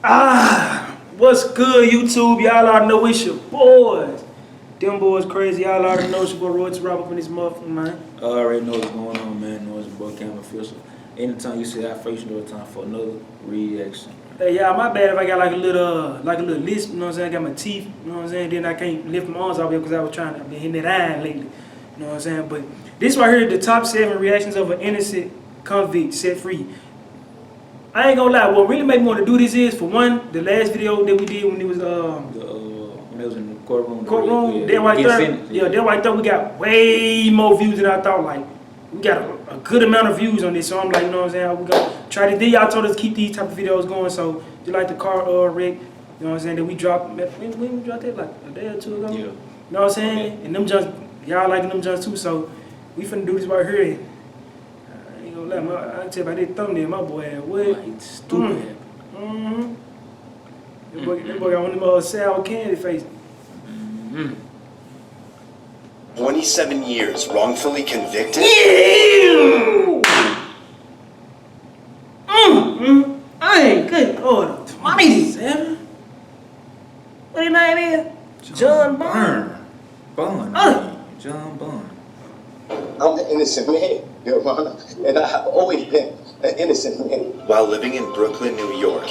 What's good, YouTube? Y'all already know it's your boys. Them boys crazy. Y'all already know it's your boy Roy to wrap up in this motherfucker, man. I already know what's going on, man. Know it's your boy Cam Official. Anytime you see that face, you know it's time for another reaction. Hey, y'all, my bad if I got like a little lisp, you know what I'm saying? I got my teeth, you know what I'm saying? Then I can't lift my arms out here because I was trying to be hitting that iron lately, you know what I'm saying? But this right here, the top 7 reactions of an innocent convict set free. I ain't gonna lie, what really made me want to do this is, for one, the last video that we did when it was when it was in the courtroom. That right there, we got way more views than I thought. Like, we got a good amount of views on this, so I'm like, you know what I'm saying? We gonna try to do. Y'all told us to keep these type of videos going, so just like the car wreck, you know what I'm saying? That we dropped, when we dropped that, like a day or two ago. Yeah. You know what I'm saying? Okay. And them jumps, y'all liking them jumps too, so we finna do this right here. I ain't gonna lie, I tell you about that thumbnail, my boy had what? Stupid. That boy got one of them sour candy faces. 27 years, wrongfully convicted? I ain't good order. 27? What his name is? John Byrne. John Byrne. I'm an innocent man, Your Honor, and I've always been an innocent man. While living in Brooklyn, New York,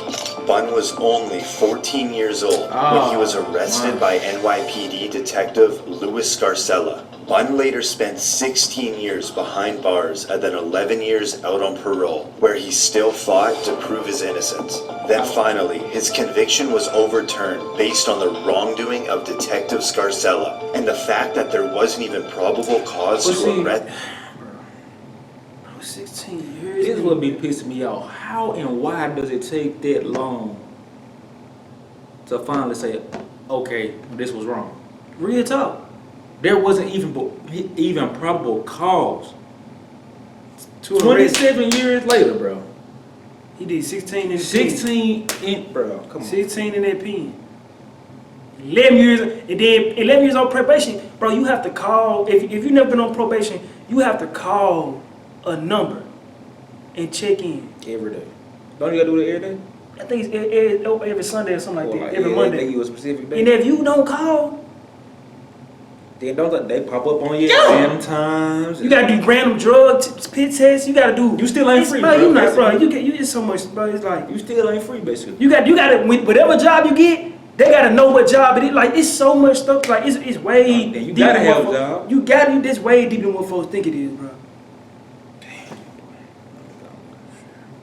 Bunn was only 14 years old when he was arrested by NYPD detective Louis Scarcella. Bunn later spent 16 years behind bars and then 11 years out on parole, where he still fought to prove his innocence. Then finally, his conviction was overturned based on the wrongdoing of Detective Scarcella and the fact that there wasn't even probable cause to arrest. 16 years. This would be pissing me off. How and why does it take that long to finally say, okay, this was wrong? Real talk. There wasn't even probable cause. 27 years later, bro. He did 16 in 16 in, bro. Come on. 16 in that pen. 11 years, and then 11 years on probation, bro. You have to call if you've never been on probation. You have to call a number and check in every day. Don't you gotta do it every day? I think it's every Sunday or something like that. Every Monday. They give you a specific day. And if you don't call, then don't they pop up on you random times? You gotta do random drug pit tests. You gotta do. You still ain't free, bro. You not, bro. You get so much, bro. It's like you still ain't free, basically. You gotta whatever job you get, they gotta know what job it is. Like it's so much stuff. Like it's way. You gotta have a job. You gotta. This way deeper than what folks think it is, bro.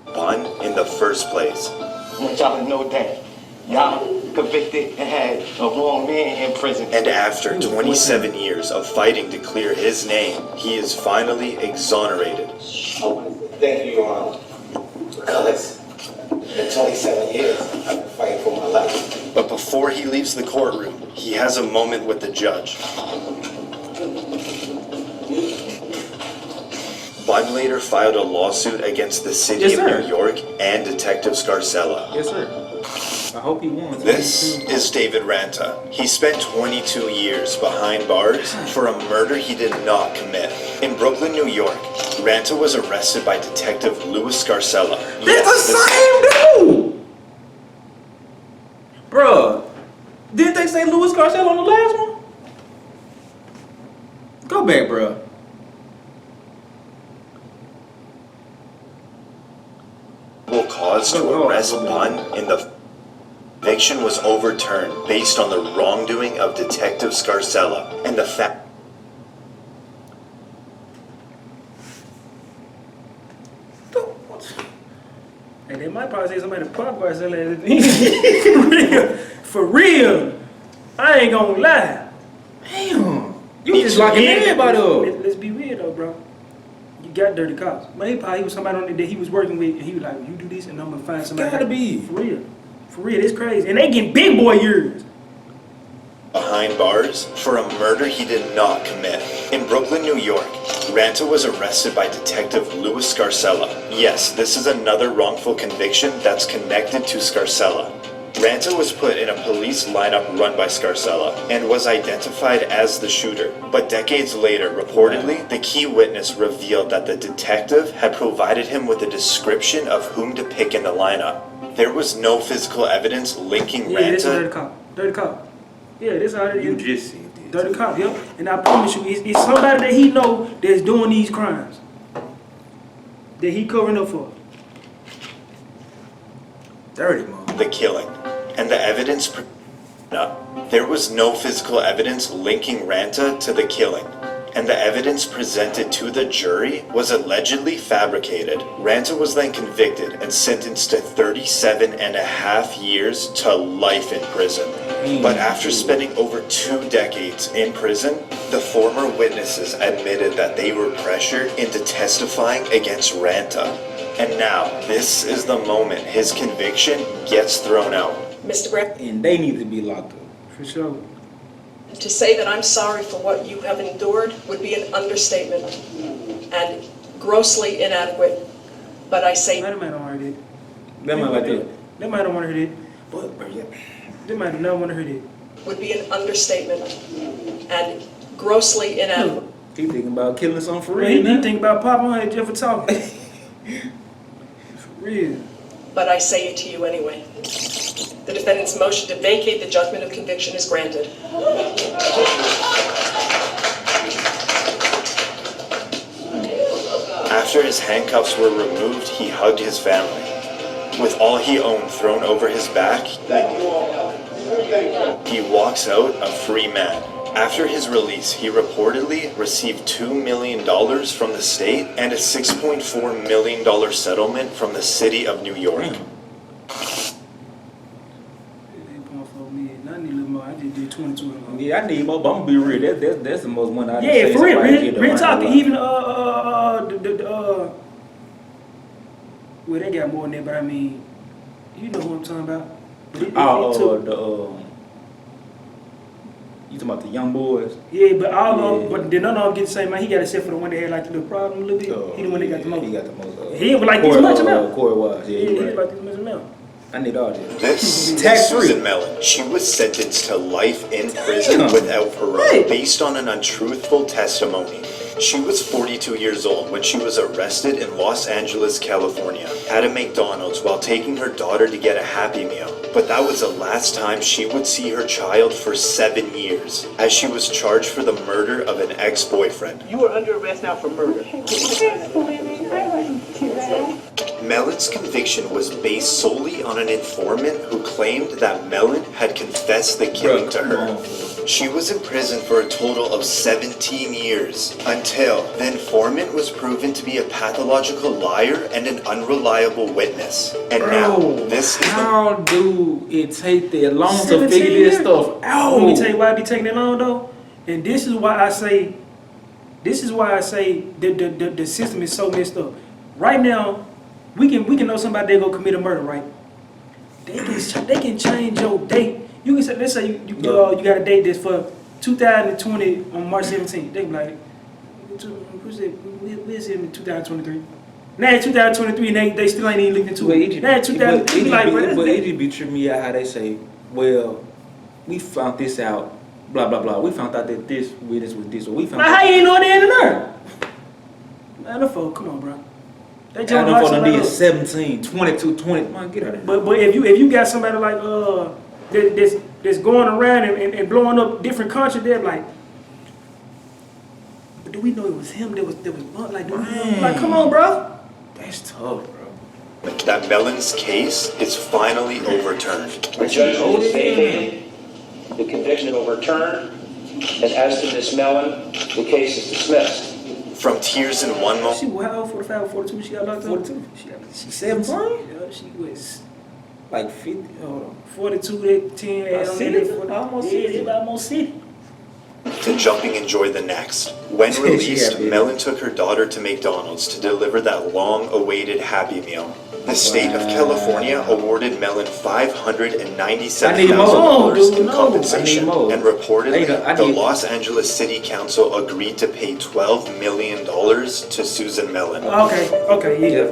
Bunn in the first place. I want y'all to know that y'all convicted and had a wrong man in prison. And after 27 years of fighting to clear his name, he is finally exonerated. Thank you, Your Honor. Because in 27 years, I've been fighting for my life. But before he leaves the courtroom, he has a moment with the judge. Bunn later filed a lawsuit against the city of New York and Detective Scarcella. Yes, sir. I hope he won. This is David Ranta. He spent 22 years behind bars for a murder he did not commit. In Brooklyn, New York, Ranta was arrested by Detective Louis Scarcella. That's the same dude! Bruh, didn't they say Louis Scarcella on the last one? Go back, bruh. Cause to arrest Bunn in the conviction was overturned based on the wrongdoing of Detective Scarcella and the fact. Hey, they might probably say somebody probably for real. I ain't gonna lie. Damn, you just locking everybody up. Let's be real though, bro. You got dirty cops. But he was somebody on there that he was working with, and he was like, you do this, and I'm gonna find somebody. Gotta be. For real. For real, it's crazy. And they getting big boy years. Behind bars for a murder he did not commit. In Brooklyn, New York, Ranta was arrested by Detective Louis Scarcella. Yes, this is another wrongful conviction that's connected to Scarcella. Ranta was put in a police lineup run by Scarcella and was identified as the shooter. But decades later, reportedly, the key witness revealed that the detective had provided him with a description of whom to pick in the lineup. There was no physical evidence linking Yeah, this is Ranta. dirty cop. Dirty cop. Yeah, this how it You is. just said this. Dirty cop, yep. And I promise you, it's somebody that he know that's doing these crimes. That he covering up for. Dirty, man. The killing. And the evidence. There was no physical evidence linking Ranta to the killing. And the evidence presented to the jury was allegedly fabricated. Ranta was then convicted and sentenced to 37.5 years to life in prison. But after spending over 2 decades in prison, the former witnesses admitted that they were pressured into testifying against Ranta. And now, this is the moment his conviction gets thrown out. Mr. Brown, And they need to be locked up. For sure. to say that I'm sorry for what you have endured would be an understatement and grossly inadequate. But I say That might not want to hear it. That man right there. They might not want to hear it. But, yeah. They might not want to hear it. would be an understatement and grossly inadequate. He thinking about killing something for Real, real. he think about popping on head just for talking. For real. But I say it to you anyway. The defendant's motion to vacate the judgment of conviction is granted. After his handcuffs were removed, he hugged his family. With all he owned thrown over his back, he walks out a free man. After his release, he reportedly received $2 million from the state and a $6.4 million settlement from the city of New York. They pulling for me. I need a little more. I just did 22 of them. Yeah, I need more, but I'm gonna be real. That's the most money I Yeah, for real. Real talk. Even well, they got more than that, but I mean, you know who I'm talking about. But it took- you talking about the young boys? yeah, but all of Yeah. them, but then none of them get the same money. He got except for the one that had like the little problem a little bit. He the one that got the most. He got the most. He ain't like this much amount. Corey was, yeah, Yeah, you he right. like this much amount. I need all this. This is Tax-free. Susan Mellon. She was sentenced to life in prison Damn. without parole Hey. based on an untruthful testimony. She was 42 years old when she was arrested in Los Angeles, California, at a McDonald's while taking her daughter to get a Happy Meal. But that was the last time she would see her child for 7 years, as she was charged for the murder of an ex-boyfriend. You are under arrest now for murder. Mellon's conviction was based solely on an informant who claimed that Mellon had confessed the killing to her. She was in prison for a total of 17 years, until the informant was proven to be a pathological liar and an unreliable witness. And now, this is the How do it take that long to 17 figure this years? stuff out? Let me tell you why it be taking that long though. And this is why I say the system is so messed up. Right now, we can know somebody they gonna commit a murder, right? They can change your date. You can say, let's say you got a date that's for 2020 on March 17th. They be like, we'll see in 2023. Now it's 2023 and they still ain't even looking into it. Now it's 2000. But it just be tripping me out how they say, well, we found this out, blah, blah, blah. We found out that this witness was this, or we found Like, how you ain't know the end of there? Man, the folk, come on, bro. They I just don't like know somebody if else. 17, 22, 20. Man, get out of here. But if you got somebody like that's going around and blowing up different countries, they're like, but do we know it was him that was like, do we know? Like, come on, bro. That's tough, bro. that Mellon's case is finally overturned. The judgment is vacated, the conviction is overturned, and as to Ms. Mellon, the case is dismissed. From tears in one moment. She was how old? 45, 42? She got locked up? 42. She's 17? Yeah, she was Like 50, hold on. 42, that 10, add on City? that, 40. Almost Yeah, 60. they almost 60. To jumping enjoy the next. When She released, happy. Mellon took her daughter to McDonald's to deliver that long-awaited Happy Meal. The state of California awarded Mellon $597,000 in No. compensation, I need more. and reportedly, I the need- Los Angeles City Council agreed to pay $12 million to Susan Mellon. Okay, yeah.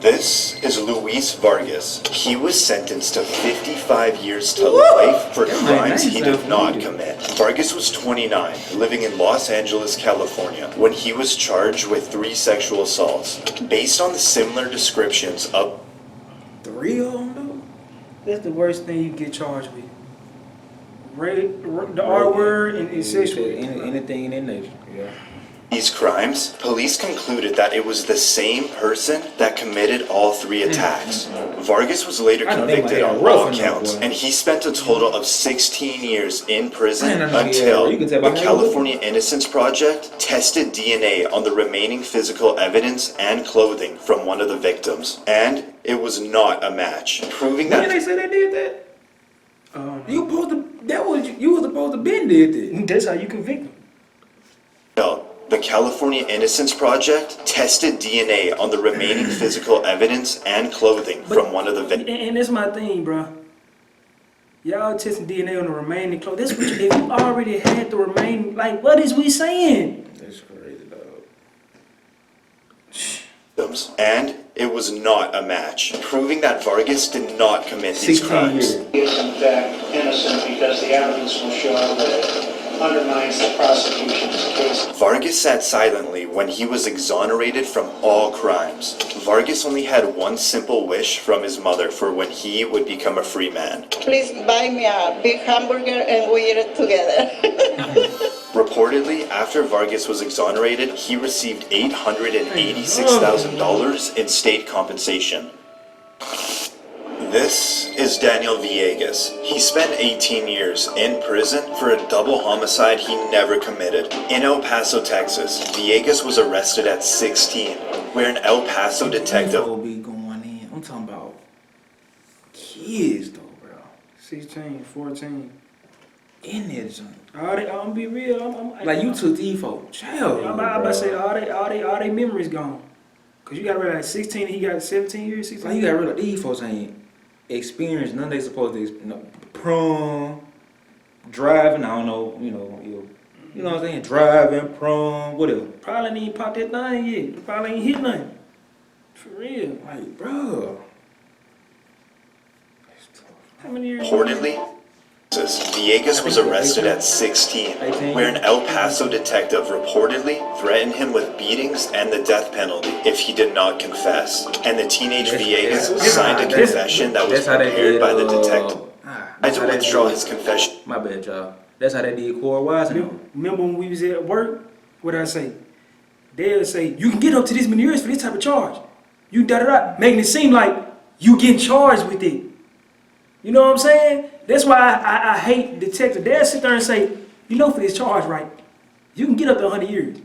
This is Luis Vargas. He was sentenced to 55 years to life for crimes he did not commit. Vargas was 29, living in Los Angeles, California, when he was charged with 3 sexual assaults. Based on the similar descriptions of 3 of them, though? That's the worst thing you get charged with. The R word and sexual. Anything in that nature. Yeah. these crimes, police concluded that it was the same person that committed all 3 attacks. Vargas was later convicted on all counts, and he spent a total of 16 years in prison until the California Innocence Project tested DNA on the remaining physical evidence and clothing from one of the victims, and it was not a match, proving that... When they say they did that? You was supposed to been did that. That's how you convict them. The California Innocence Project tested DNA on the remaining physical evidence and clothing from one of the victims. And that's my thing, bro. Y'all testing DNA on the remaining clothing. This, if you already had the remaining, like, what is we saying? That's crazy, dog. And it was not a match, proving that Vargas did not commit these crimes. He is in fact innocent because the evidence will show that it undermines the prosecution's case. Vargas sat silently when he was exonerated from all crimes. Vargas only had one simple wish from his mother for when he would become a free man. Please buy me a big hamburger and we eat it together. Reportedly, after Vargas was exonerated, he received $886,000 in state compensation. This is Daniel Villegas. He spent 18 years in prison for a double homicide he never committed. In El Paso, Texas, Villegas was arrested at 16, where an El Paso detective... be going in. I'm talking about kids, though, bro. 16, 14. In that joint. I'm gonna be real. Like, you took these folks jail. I'm about to say all they memories gone. Cause you gotta realize 16, he got 17 years, 16. Like, you gotta realize these folks ain't experienced none they supposed to prom, driving, I don't know, you know what I'm saying, driving, prom, whatever. Probably ain't even popped that thing yet. Probably ain't hit nothing. For real. Like, bro. How many years? Reportedly, Villegas was arrested at 16, where an El Paso detective reportedly threatened him with beatings and the death penalty if he did not confess. And the teenage Villegas signed a confession that was prepared by the detective. I had to withdraw his confession. My bad, y'all. That's how they did Corey Wise. Remember when we was at work? What did I say? They'll say, you can get up to this many years for this type of charge. You da-da-da, making it seem like you getting charged with it. You know what I'm saying? That's why I hate detectives. They'll sit there and say, you know, for this charge, right? You can get up to 100 years.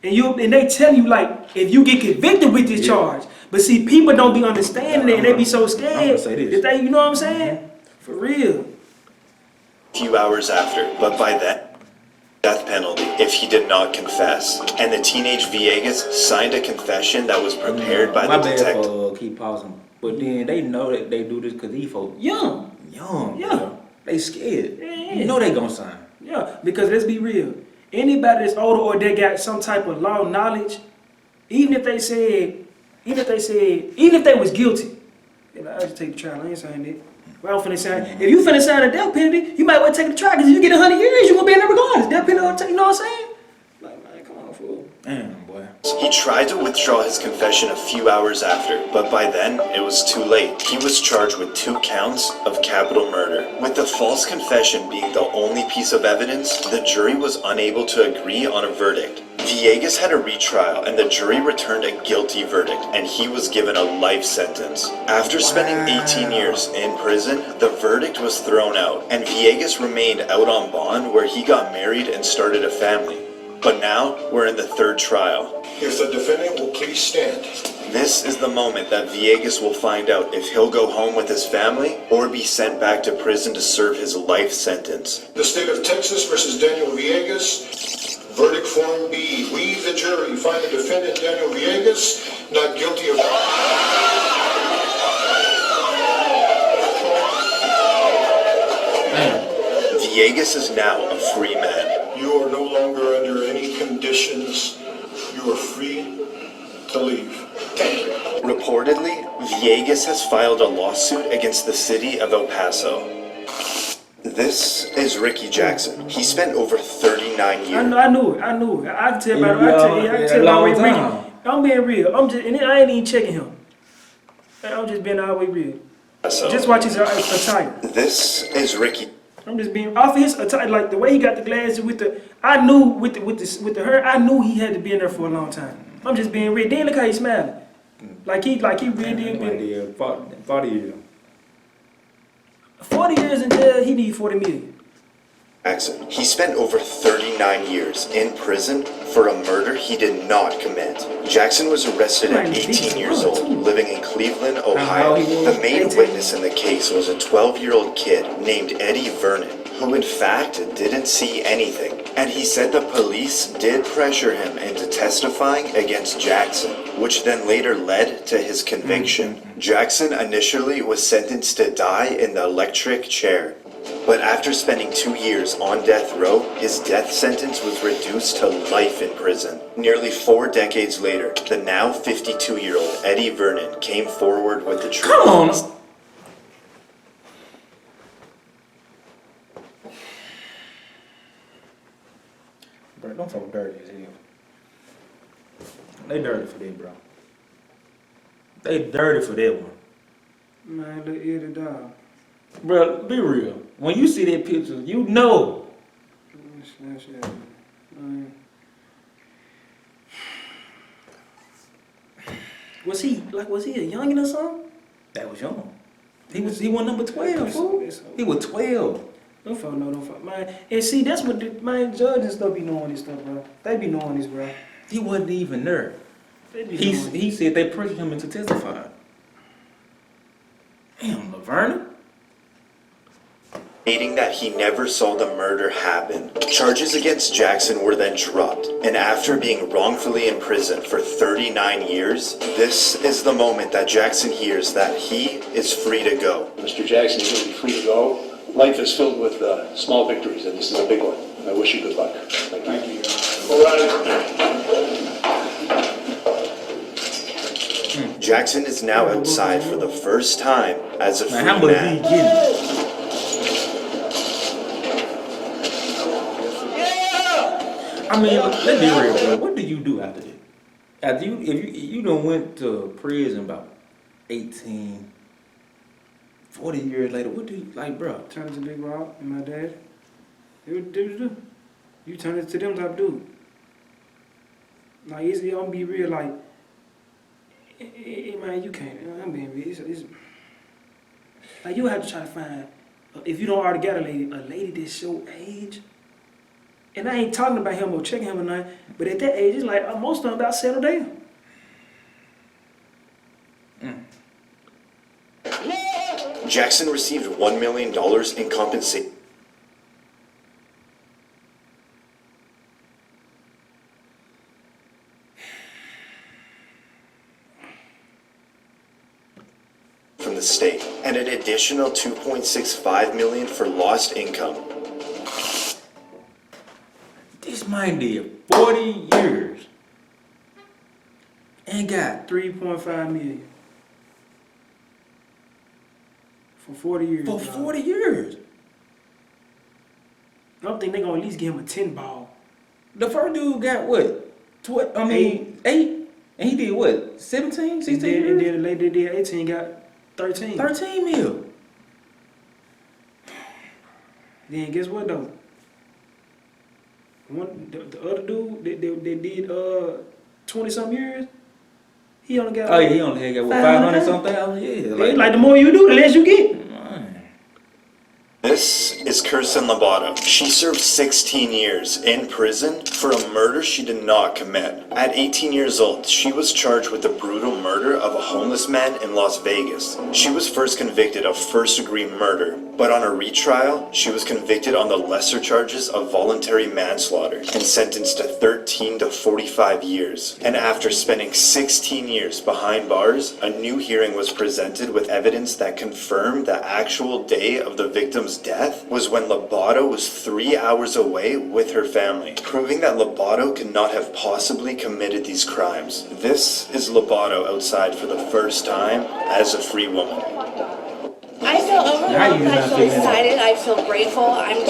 And they tell you, like, if you get convicted with this charge. But see, people don't be understanding it, and they be so scared that they, you know what I'm saying? For real. A few hours after, but by then, death penalty if he did not confess. And the teenage Villegas signed a confession that was prepared by the detective. My bad for keep pausing. But then they know that they do this because these folks young. Yeah. Bro. They scared. Yeah. You know they gonna sign. Yeah, because let's be real. Anybody that's older or they got some type of law knowledge, even if they was guilty, I just take the trial. I ain't saying that. Well, I'm finna sign. If you finna sign a death penalty, you might want to take the trial because if you get 100 years, you gonna be in there regardless. Death penalty, you know what I'm saying? Like, man, come on, fool. Damn, boy. He tried to withdraw his confession a few hours after, but by then, it was too late. He was charged with 2 counts of capital murder. With the false confession being the only piece of evidence, the jury was unable to agree on a verdict. Villegas had a retrial, and the jury returned a guilty verdict, and he was given a life sentence. After spending 18 years in prison, the verdict was thrown out, and Villegas remained out on bond where he got married and started a family. But now, we're in the 3rd trial. If the defendant will please stand. This is the moment that Villegas will find out if he'll go home with his family or be sent back to prison to serve his life sentence. The state of Texas versus Daniel Villegas. Verdict form B. We, the jury, find the defendant Daniel Villegas not guilty of... Villegas is now a free man. You are no longer under any conditions. You are free to leave. Thank you. Reportedly, Villegas has filed a lawsuit against the city of El Paso. This is Ricky Jackson. He spent over 39 years. I knew it. I can tell about it. I can tell about Ricky. I'm being real. I ain't even checking him. I'm just being all the way real. Just watch his attire. This is Ricky. I'm just being off of his attire, like the way he got the glasses with the. I knew with the hair. I knew he had to be in there for a long time. I'm just being real. Then look how he's smiling. Like he really did. 40 years. 40 years in jail. He need 40 million. Jackson. He spent over 39 years in prison for a murder he did not commit. Jackson was arrested at 18 years old, living in Cleveland, Ohio. The main witness in the case was a 12-year-old kid named Eddie Vernon, who in fact didn't see anything. And he said the police did pressure him into testifying against Jackson, which then later led to his conviction. Jackson initially was sentenced to die in the electric chair. But after spending 2 years on death row, his death sentence was reduced to life in prison. Nearly 4 decades later, the now 52-year-old Eddie Vernon came forward with the truth. Come on! Bro, don't talk dirty as hell. They dirty for that, bro. They dirty for that one. Man, look at the dog. Bro, be real. When you see that picture, you know. Was he a youngin' or something? That was young. He was number 12, fool. He was 12. Don't fuck no, man. And see, that's what judges stuff be knowing this stuff, bro. They be knowing this, bro. He wasn't even there. He said they pressured him into testifying. Damn, Laverne. Stating that he never saw the murder happen. Charges against Jackson were then dropped, and after being wrongfully imprisoned for 39 years, this is the moment that Jackson hears that he is free to go. Mr. Jackson, you're going to be free to go. Life is filled with small victories, and this is a big one. I wish you good luck. Thank you. All right. Jackson is now outside for the first time as a free man. I mean, let's be real, bro. What do you do after that? After if you done went to prison about 18, 40 years later, what do you, like, bro? Turn into Big Rob and my dad. What you do? You turn it to them type of dude. Like, it's gonna be real, like, man, you can't, I'm being real. It's, like, you have to try to find, if you don't already got a lady that's your age. And I ain't talking about him or checking him or nothing, but at that age, it's like most of them about settle down. Jackson received $1 million in compensation from the state, and an additional $2.65 million for lost income. This man did 40 years and got 3.5 million. For 40 years. For 40 years. I don't think they're gonna at least give him a 10 ball. The first dude got what? 8? And he did what? 17, 16 years? And then the lady that did 18 got 13. 13 mil. Then guess what though? The other dude that did 20-something years, he only got. Oh yeah, he only got what, 500-something thousand? Yeah. Like the more you do, the less you get. This is Cynthia Lobato. She served 16 years in prison for a murder she did not commit. At 18 years old, she was charged with the brutal murder of a homeless man in Las Vegas. She was first convicted of first-degree murder, But on a retrial, she was convicted on the lesser charges of voluntary manslaughter and sentenced to 13 to 45 years. And after spending 16 years behind bars, a new hearing was presented with evidence that confirmed the actual day of the victim's death was when Lobato was 3 hours away with her family, proving that Lobato could not have possibly committed these crimes. This is Lobato outside for the first time as a free woman. I feel overwhelmed, I feel excited, I feel grateful, I'm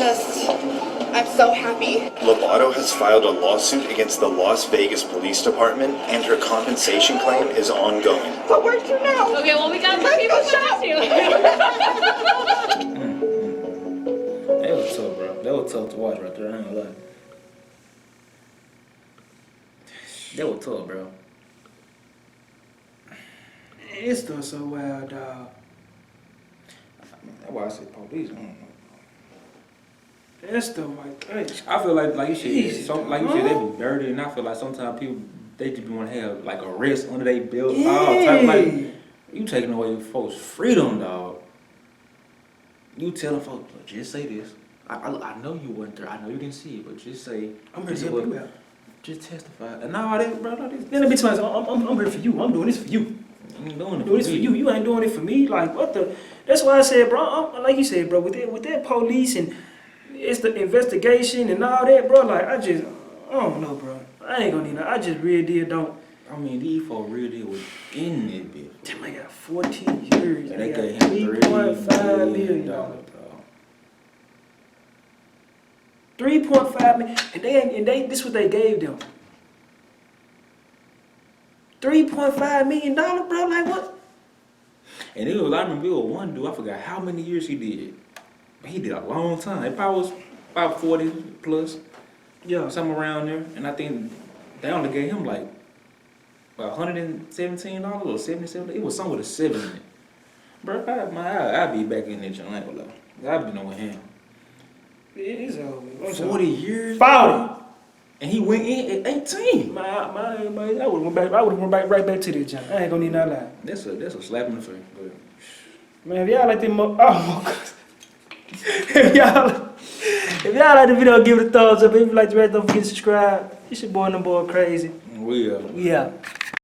so happy. Lobato has filed a lawsuit against the Las Vegas Police Department, and her compensation claim is ongoing. But where'd you know? Okay, well, we got more people shot you. That was tough, bro. That was tough to watch right there, I ain't gonna lie. That was tough, bro. It's still so wild, dog. That's why I said police. I don't know. That's still like, hey. I feel like you said, Jesus, like you said, they be dirty, and I feel like sometimes people they just want to have like a rest under their belt. Yeah. All type like you taking away folks' freedom, dog. You telling folks, just say this. I know you weren't there. I know you didn't see it, but just say. I'm here to help you out. Just testify. And now that, bro, like this. Then it be times I'm here for you. I'm doing this for you. I'm doing it Do this for you. You ain't doing it for me. Like what the? That's why I said, bro. Like you said, bro. With that police and it's the investigation and all that, bro. Like I don't know, bro. I ain't gonna need that. I just really don't. I mean, these folks really was in it, bitch. Damn, I got 14 years. And they got gave him $3.5 million. dog. 3.5 million, and they this what they gave them. $3.5 million, bro. Like what? And it was, I remember it was one dude, I forgot how many years he did. But he did a long time. It probably was about 40 plus. Yeah. Somewhere around there. And I think they only gave him like $117 or $77. It was something with a 7 in it. Bro, I'd be back in there, I ain't gonna lie. I'd be knowing him. It's over. 40 years? 40. And he went in at 18. I would have went right back to this, John. I ain't gonna need no lie. That's a slap in the face. But Man, if y'all like them, if y'all like the video, give it a thumbs up. If you like the rest, don't forget to subscribe. It's your boy, Crazy. we We out.